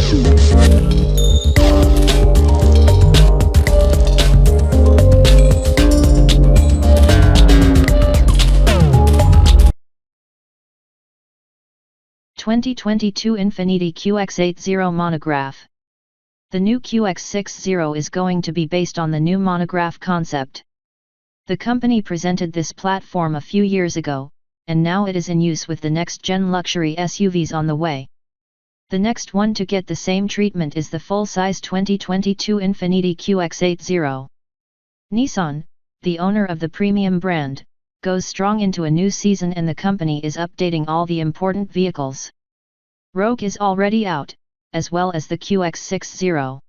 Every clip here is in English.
2022 Infiniti QX80 Monograph. The new QX60 is going to be based on the new monograph concept. The company presented this platform a few years ago, and now it is in use with the next-gen luxury SUVs on the way. The next one to get the same treatment is the full-size 2022 Infiniti QX80. Nissan, the owner of the premium brand, goes strong into a new season, and the company is updating all the important vehicles. Rogue is already out, as well as the QX60.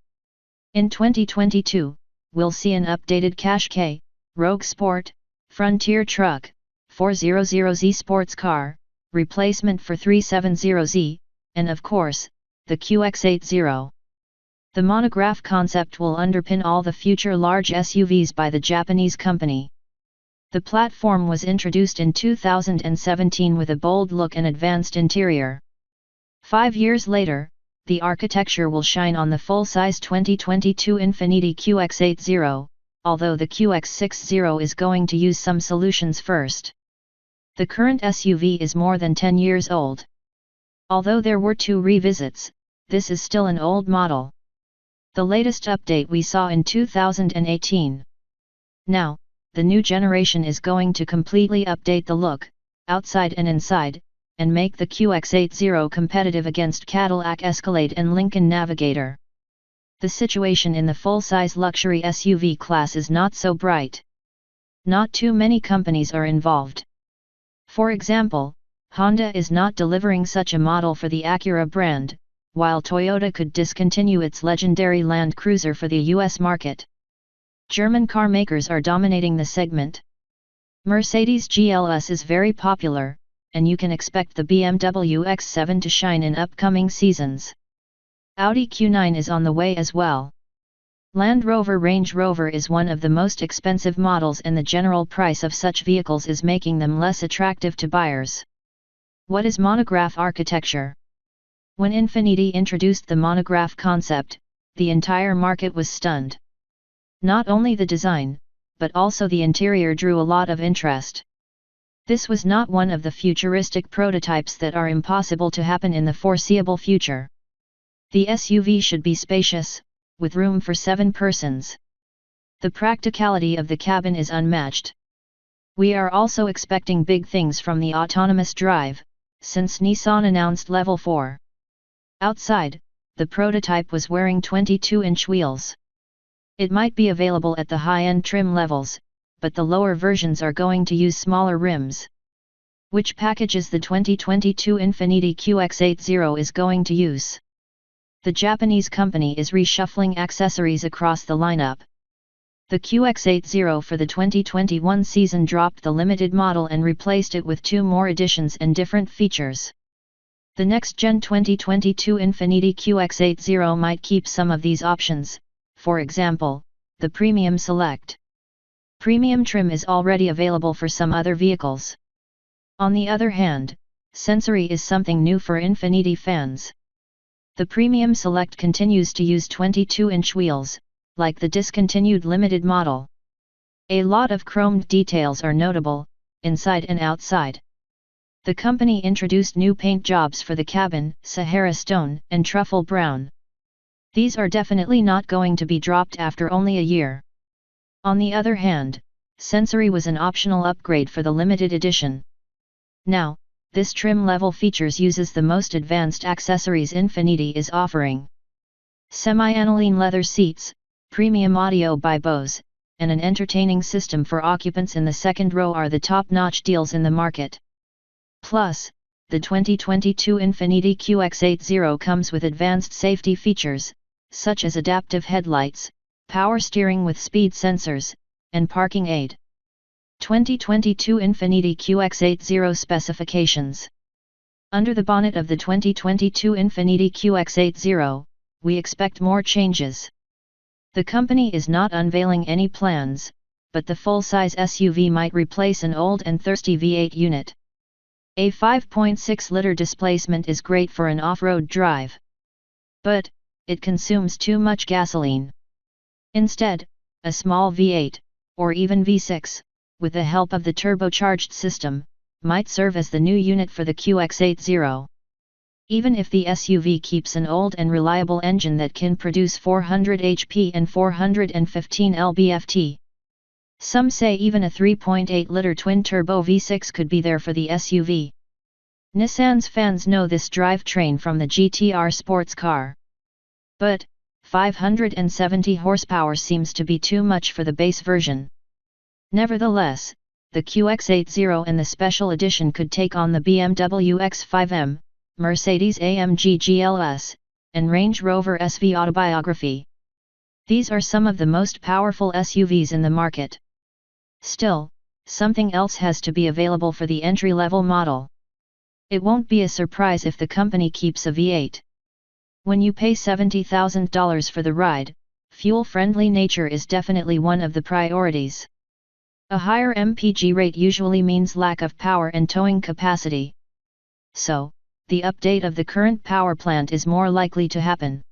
In 2022, we'll see an updated Qashqai, Rogue Sport, Frontier Truck, 400Z sports car, replacement for 370Z, and of course, the QX80. The monograph concept will underpin all the future large SUVs by the Japanese company. The platform was introduced in 2017 with a bold look and advanced interior. 5 years later, the architecture will shine on the full-size 2022 Infiniti QX80, although the QX60 is going to use some solutions first. The current SUV is more than 10 years old. Although there were 2 revisits, this is still an old model. The latest update we saw in 2018. Now, the new generation is going to completely update the look, outside and inside, and make the QX80 competitive against Cadillac Escalade and Lincoln Navigator. The situation in the full-size luxury SUV class is not so bright. Not too many companies are involved. For example, Honda is not delivering such a model for the Acura brand, while Toyota could discontinue its legendary Land Cruiser for the US market. German car makers are dominating the segment. Mercedes GLS is very popular, and you can expect the BMW X7 to shine in upcoming seasons. Audi Q9 is on the way as well. Land Rover Range Rover is one of the most expensive models, and the general price of such vehicles is making them less attractive to buyers. What is monograph architecture? When Infiniti introduced the monograph concept, the entire market was stunned. Not only the design, but also the interior drew a lot of interest. This was not one of the futuristic prototypes that are impossible to happen in the foreseeable future. The SUV should be spacious, with room for 7 persons. The practicality of the cabin is unmatched. We are also expecting big things from the autonomous drive, since Nissan announced Level 4. Outside, the prototype was wearing 22-inch wheels. It might be available at the high-end trim levels, but the lower versions are going to use smaller rims. Which packages the 2022 Infiniti QX80 is going to use? The Japanese company is reshuffling accessories across the lineup. The QX80 for the 2021 season dropped the limited model and replaced it with 2 more editions and different features. The next-gen 2022 Infiniti QX80 might keep some of these options, for example, the Premium Select. Premium trim is already available for some other vehicles. On the other hand, Sensory is something new for Infiniti fans. The Premium Select continues to use 22-inch wheels, like the discontinued limited model. A lot of chromed details are notable, inside and outside. The company introduced new paint jobs for the cabin, Sahara Stone and Truffle Brown. These are definitely not going to be dropped after only a year. On the other hand, Sensory was an optional upgrade for the limited edition. Now, this trim level features uses the most advanced accessories Infiniti is offering. Semi-aniline leather seats, premium audio by Bose, and an entertaining system for occupants in the second row are the top-notch deals in the market. Plus, the 2022 Infiniti QX80 comes with advanced safety features, such as adaptive headlights, power steering with speed sensors, and parking aid. 2022 Infiniti QX80 specifications. Under the bonnet of the 2022 Infiniti QX80, we expect more changes. The company is not unveiling any plans, but the full-size SUV might replace an old and thirsty V8 unit. A 5.6-liter displacement is great for an off-road drive. But, it consumes too much gasoline. Instead, a small V8, or even V6, with the help of the turbocharged system, might serve as the new unit for the QX80. Even if the SUV keeps an old and reliable engine that can produce 400 HP and 415 lb-ft. Some say even a 3.8-liter twin-turbo V6 could be there for the SUV. Nissan's fans know this drivetrain from the GT-R sports car. But, 570 horsepower seems to be too much for the base version. Nevertheless, the QX80 and the Special Edition could take on the BMW X5M, Mercedes-AMG GLS, and Range Rover SV Autobiography. These are some of the most powerful SUVs in the market. Still, something else has to be available for the entry-level model. It won't be a surprise if the company keeps a V8. When you pay $70,000 for the ride, fuel-friendly nature is definitely one of the priorities. A higher MPG rate usually means lack of power and towing capacity. So, the update of the current power plant is more likely to happen.